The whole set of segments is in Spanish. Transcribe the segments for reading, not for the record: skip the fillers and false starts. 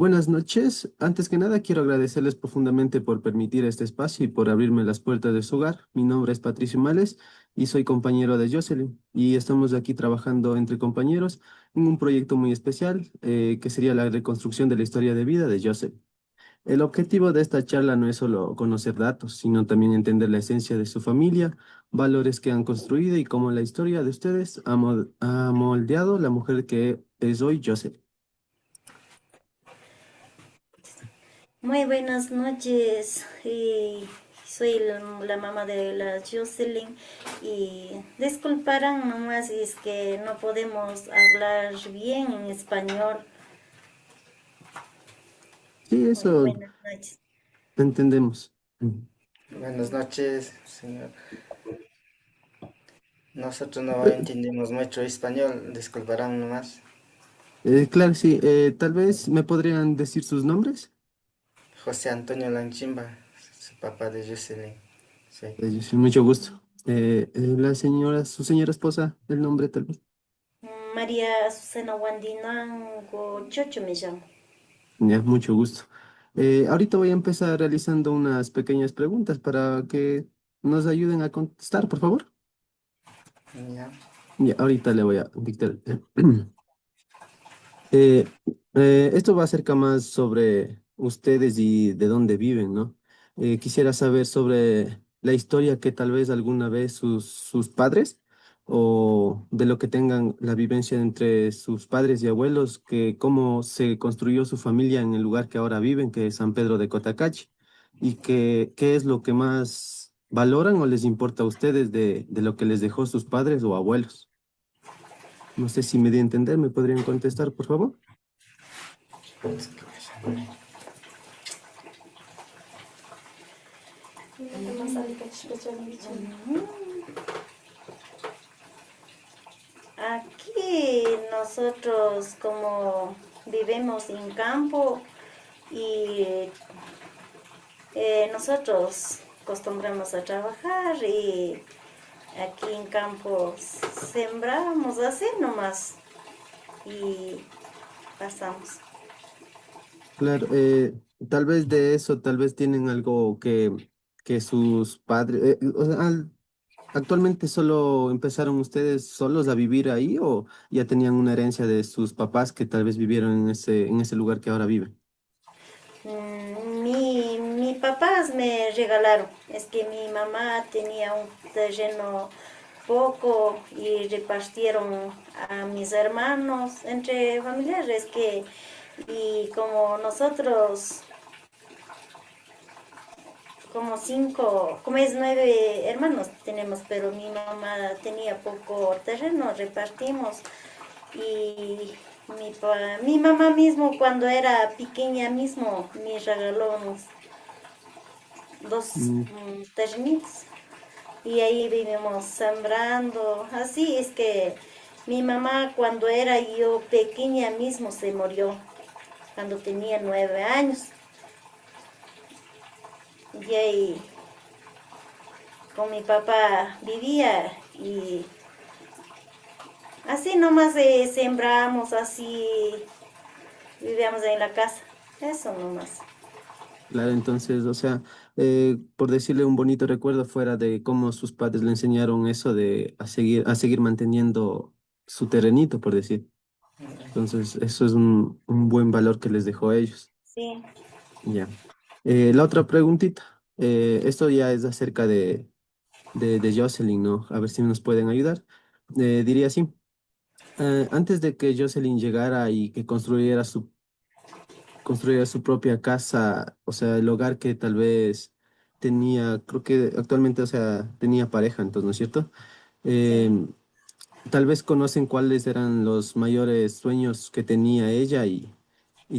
Buenas noches. Antes que nada, quiero agradecerles profundamente por permitir este espacio y por abrirme las puertas de su hogar. Mi nombre es Patricio Males y soy compañero de Jocelyn. Y estamos aquí trabajando entre compañeros en un proyecto muy especial que sería la reconstrucción de la historia de vida de Jocelyn. El objetivo de esta charla no es solo conocer datos, sino también entender la esencia de su familia, valores que han construido y cómo la historia de ustedes ha moldeado la mujer que es hoy Jocelyn. Muy buenas noches. Soy la mamá de la Jocelyn y disculparán nomás si es que no podemos hablar bien en español. Sí, eso Buenas noches. entendemos. Buenas noches, señor. Nosotros no Eh, entendemos mucho español, disculparán nomás. claro, sí, tal vez me podrían decir sus nombres. José Antonio Lanchimba, su papá de Jocelyn. Sí. Yo sí, mucho gusto. La señora, su señora esposa, el nombre tal vez. María Azucena Wandinango Chocho me llamo. Ya, mucho gusto. Ahorita voy a empezar realizando unas pequeñas preguntas para que nos ayuden a contestar, por favor. Ya. Ya, ahorita le voy a dictar. Eh, Esto va acerca más sobre ustedes y de dónde viven, ¿no? Quisiera saber sobre la historia que tal vez alguna vez sus padres o de lo que tengan la vivencia entre sus padres y abuelos, que cómo se construyó su familia en el lugar que ahora viven, que es San Pedro de Cotacachi, y que, qué es lo que más valoran o les importa a ustedes de lo que les dejó sus padres o abuelos. No sé si me di a entender, ¿me podrían contestar, por favor? Aquí nosotros como vivimos en campo y nosotros acostumbramos a trabajar y aquí en campo sembramos así nomás y pasamos. Claro, tal vez de eso, tal vez tienen algo que sus padres, o sea, actualmente solo empezaron ustedes solos a vivir ahí o ya tenían una herencia de sus papás que tal vez vivieron en ese lugar que ahora viven. Mi papás me regalaron, es que mi mamá tenía un terreno poco y repartieron a mis hermanos entre familiares que y como nosotros como cinco, como es 9 hermanos tenemos, pero mi mamá tenía poco terreno, repartimos y mi mamá mismo cuando era pequeña mismo me regaló dos Mm, terrenitos y ahí vivimos sembrando. Así es que mi mamá cuando era yo pequeña mismo se murió, cuando tenía 9 años. Y ahí con mi papá vivía y así nomás sembramos, así vivíamos en la casa. Eso nomás. claro, entonces, o sea, por decirle un bonito recuerdo fuera de cómo sus padres le enseñaron eso de a seguir manteniendo su terrenito, por decir. Entonces, eso es un buen valor que les dejó a ellos. Sí. Ya. La otra preguntita, esto ya es acerca de Jocelyn, ¿no? A ver si nos pueden ayudar. Diría así, antes de que Jocelyn llegara y que construyera su propia casa, o sea, el hogar que tal vez tenía, creo que actualmente, o sea, tenía pareja, entonces, ¿no es cierto? Sí. Em, Tal vez conocen cuáles eran los mayores sueños que tenía ella y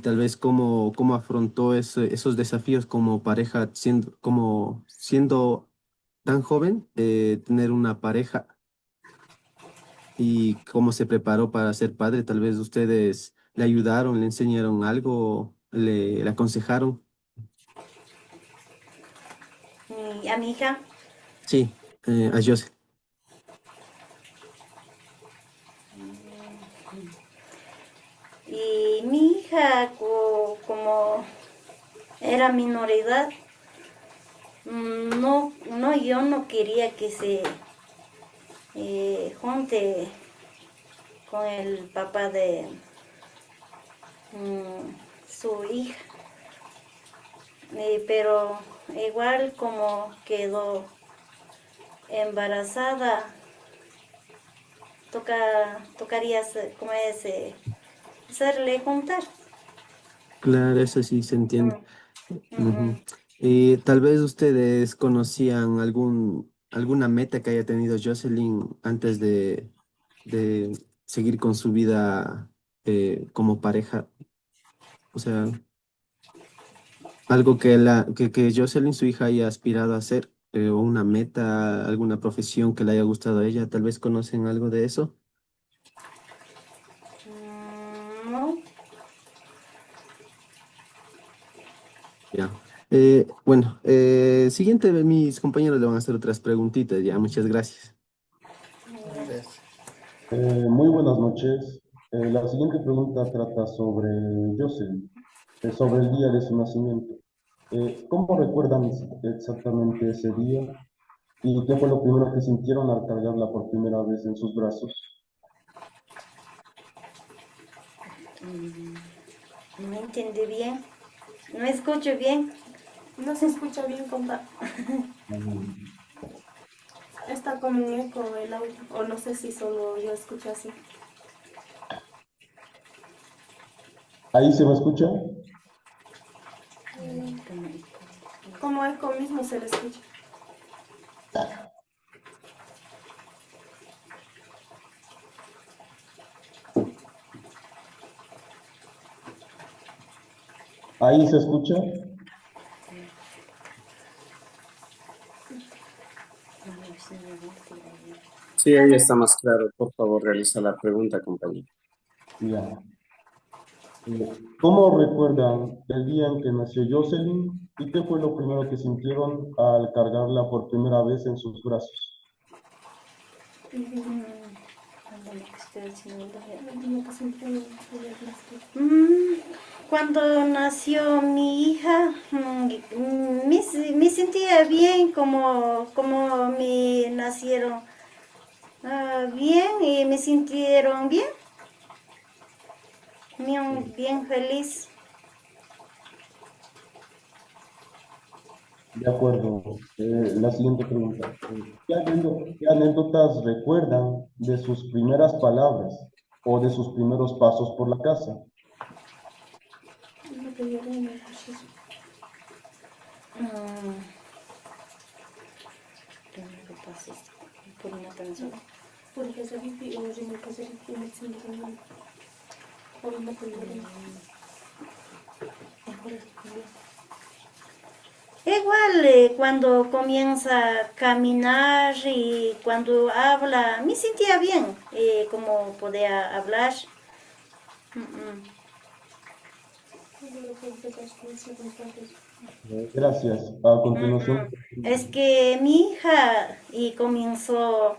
tal vez cómo afrontó esos desafíos como pareja, siendo tan joven, tener una pareja y cómo se preparó para ser padre. Tal vez ustedes le ayudaron, le enseñaron algo, le aconsejaron. A mi hija, Sí, a Joseph. Y mi hija, como era minoridad, yo no quería que se junte con el papá de su hija. Pero igual como quedó embarazada, tocaría como es, hacerle juntar. Claro, eso sí se entiende. Mm, Ujú. mm, Y tal vez ustedes conocían alguna meta que haya tenido Jocelyn antes de seguir con su vida como pareja. O sea, algo que Jocelyn, su hija, haya aspirado a hacer, o una meta, alguna profesión que le haya gustado a ella. Tal vez conocen algo de eso. no. Ya. Bueno, siguiente, mis compañeros le van a hacer otras preguntitas. Ya, muchas gracias. Gracias. Muy buenas noches. La siguiente pregunta trata sobre Jocelyn, sobre el día de su nacimiento. ¿Cómo recuerdan exactamente ese día y qué fue lo primero que sintieron al cargarla por primera vez en sus brazos? No entendí bien, no escucho bien. No se escucha bien, compa. Mm, Está como un eco el audio. O no sé si solo yo escucho así. ¿Ahí se me escucha? Como eco mismo se le escucha. ¿Ahí se escucha? Sí, ahí está más claro. Por favor, realiza la pregunta, compañero. Ya. ¿Cómo recuerdan el día en que nació Jocelyn y qué fue lo primero que sintieron al cargarla por primera vez en sus brazos? Cuando nació mi hija, me sentía bien como me nacieron bien y me sintieron bien, bien feliz. De acuerdo. La siguiente pregunta. ¿Qué anécdotas recuerdan de sus primeras palabras o de sus primeros pasos por la casa? Mm, Primero que pase por una canción. Igual cuando comienza a caminar y cuando habla, me sentía bien como podía hablar. Mm, mm. Gracias. A continuación, Ujú. Es que mi hija y comenzó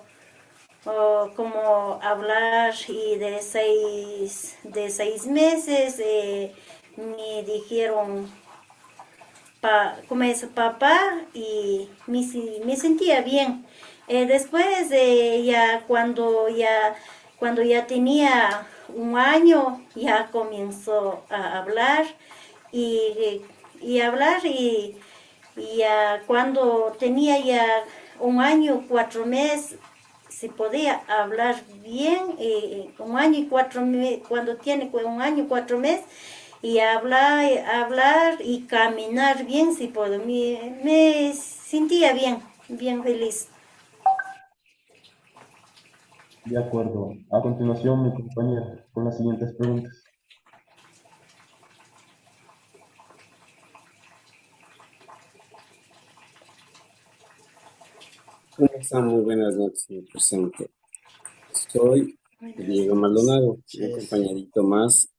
como hablar y de seis meses me dijeron como es papá y me sentía bien. Después cuando ya tenía un año ya comenzó a hablar y hablar y ya cuando tenía ya un año, 4 meses, se podía hablar bien, un año y 4 meses, cuando tiene un año y 4 meses, y hablar y caminar bien, si puedo. Me sentía bien, bien feliz. de acuerdo. A continuación, mi compañera, con las siguientes preguntas. ¿Cómo están? Muy buenas noches, mi presente. Soy Diego Maldonado, un Sí. compañerito más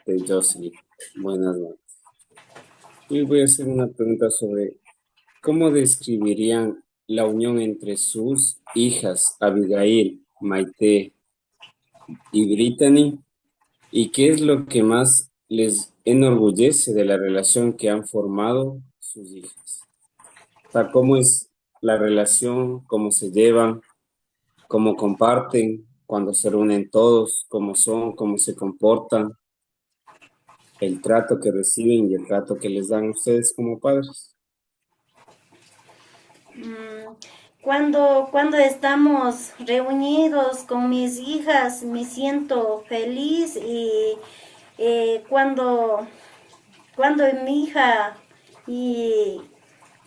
de Jocelyn. Buenas noches. Y voy a hacer una pregunta sobre cómo describirían la unión entre sus hijas, Abigail, Maite y Brittany, ¿Y qué es lo que más les enorgullece de la relación que han formado sus hijas? O sea, ¿cómo es la relación? ¿Cómo se llevan? ¿Cómo comparten? Cuando se reúnen todos, ¿cómo son? ¿Cómo se comportan? El trato que reciben y el trato que les dan ustedes como padres. Mm, cuando estamos reunidos con mis hijas me siento feliz y cuando mi hija y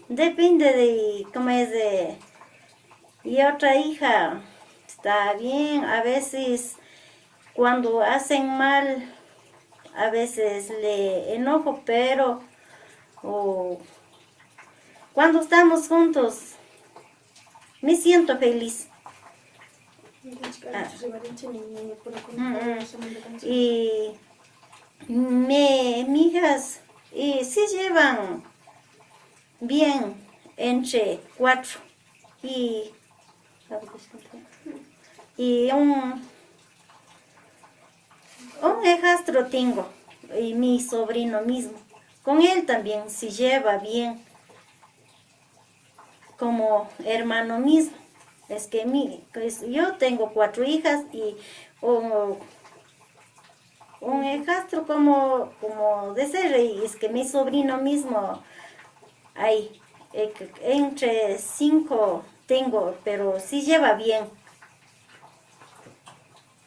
depende de cómo es de y otra hija está bien, a veces cuando hacen mal a veces le enojo, pero o cuando estamos juntos me siento feliz. Ah, y mis hijas y se llevan bien entre cuatro y, y un hijastro tengo y mi sobrino mismo. Con él también se lleva bien como hermano mismo. Es que pues yo tengo cuatro hijas y un, un hijastro como de ser, y es que mi sobrino mismo hay entre cinco tengo, pero sí lleva bien.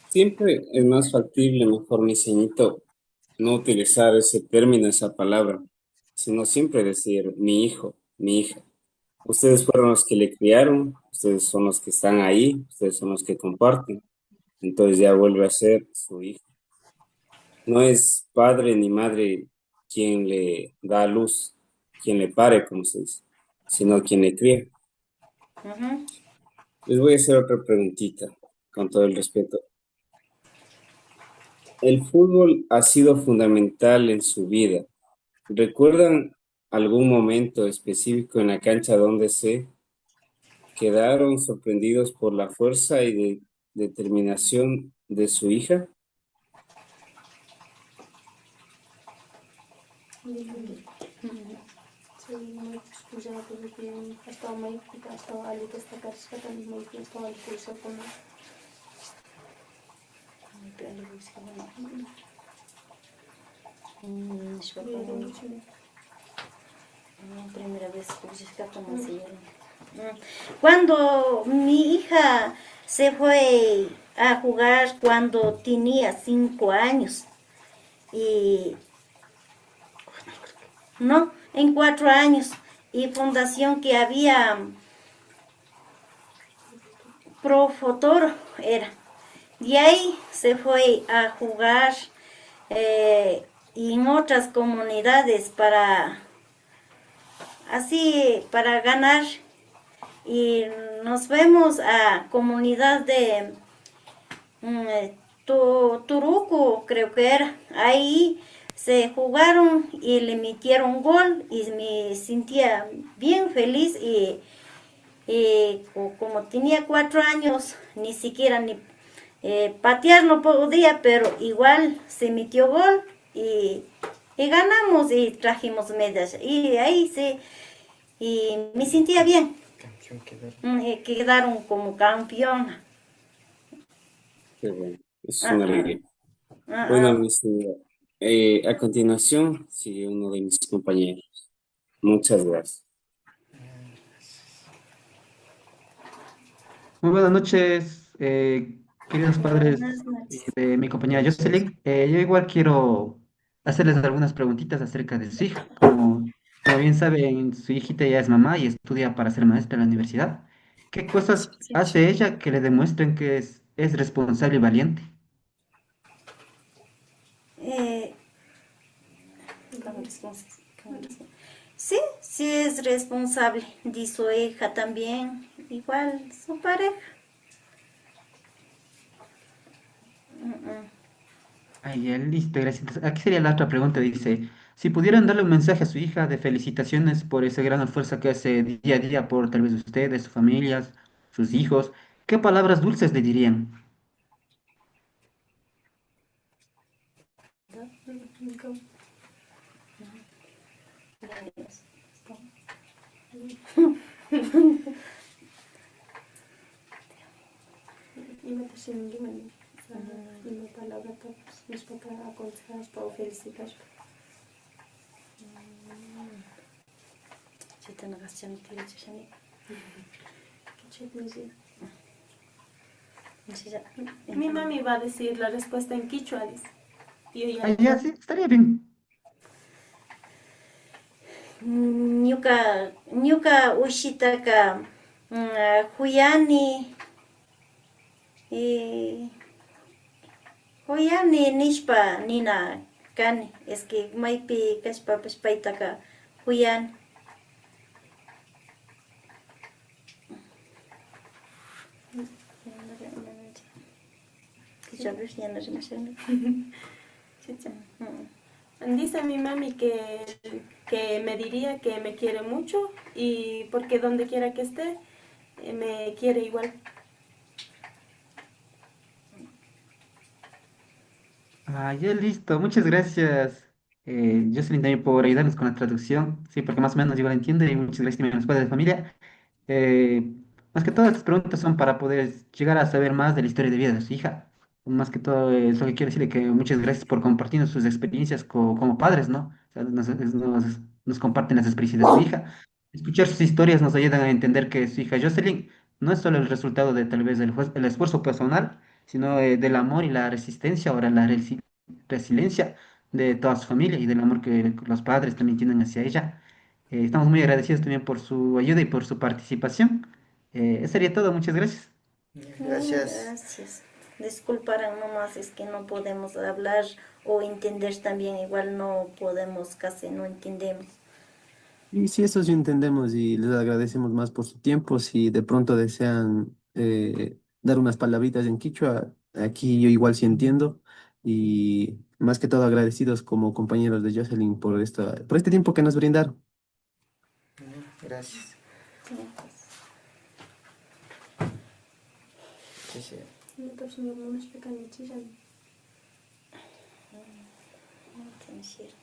Siempre es más factible, mejor, mi ceñito, no utilizar ese término, esa palabra, sino siempre decir mi hijo, mi hija. Ustedes fueron los que le criaron, ustedes son los que están ahí, ustedes son los que comparten. Entonces ya vuelve a ser su hijo. No es padre ni madre quien le da a luz, quien le pare, como se dice, sino quien le cría. Ujú. Les voy a hacer otra preguntita, con todo el respeto. El fútbol ha sido fundamental en su vida. ¿Recuerdan algún momento específico en la cancha donde se quedaron sorprendidos por la fuerza y determinación de su hija? Primera vez cuando mi hija se fue a jugar cuando tenía 5 años y no, en 4 años y fundación que había Profotor era. De ahí se fue a jugar en otras comunidades para ganar y nos vemos a comunidad de Turuco, creo que era. Ahí se jugaron y le metieron gol y me sentía bien feliz y como tenía 4 años, ni siquiera ni patear no podía, pero igual se metió gol y ganamos y trajimos medallas. Y ahí y me sentía bien. Campeón quedaron. Quedaron como campeona. Qué bueno, es Ah, una ah, alegría. ah, Bueno, ah. mi señora, a continuación sigue uno de mis compañeros. Muchas gracias. Muy buenas noches, queridos padres Buenas noches. de mi compañera Buenas noches. Jocelyn. Yo igual quiero hacerles algunas preguntitas acerca de su hija. Como bien saben, su hijita ya es mamá y estudia para ser maestra en la universidad. ¿Qué cosas Sí. hace ella que le demuestren que es responsable y valiente? Eh, sí, sí es responsable de su hija también, igual su pareja. Ay, ya, listo, gracias. Entonces, aquí sería la otra pregunta. Dice, si pudieran darle un mensaje a su hija de felicitaciones por ese gran esfuerzo que hace día a día por tal vez ustedes, sus familias, sus hijos, ¿qué palabras dulces le dirían? Shingimani. Una palabra todos nos toca aconsejar para felicitar. Mi mami va a decir la respuesta en quichua, dice. Y Ah, ya, sí, estaría bien. Ñuka ushitaka huyani huyani nishpa nina kani, es que maypi kashpapish paytaka huyani. Dice mi mami que me diría que me quiere mucho y porque donde quiera que esté, me quiere igual. Ah, ya listo. Muchas gracias, Jocelyn, también por ayudarnos con la traducción. Sí, porque más o menos yo la entiendo y muchas gracias también a los padres de familia. Eh, Más que todas estas preguntas son para poder llegar a saber más de la historia de vida de su hija. Más que todo, es lo que quiero decirle que muchas gracias por compartirnos sus experiencias como padres, ¿no? O sea, nos comparten las experiencias de su hija. Escuchar sus historias nos ayudan a entender que su hija Jocelyn no es solo el resultado de tal vez el esfuerzo personal, sino del amor y la resistencia, ahora la resiliencia de toda su familia y del amor que los padres también tienen hacia ella. Estamos muy agradecidos también por su ayuda y por su participación. Eso sería todo, muchas gracias. Gracias. Gracias. Disculparán nomás, es que no podemos hablar o entender también, igual no podemos, casi no entendemos. Y sí, eso sí entendemos y les agradecemos más por su tiempo. Si de pronto desean dar unas palabritas en quichua, aquí yo igual sí entiendo. Y más que todo agradecidos como compañeros de Jocelyn por este tiempo que nos brindaron. Gracias. Sí, sí. Entonces, no me explican ni chillan. No te entiendo.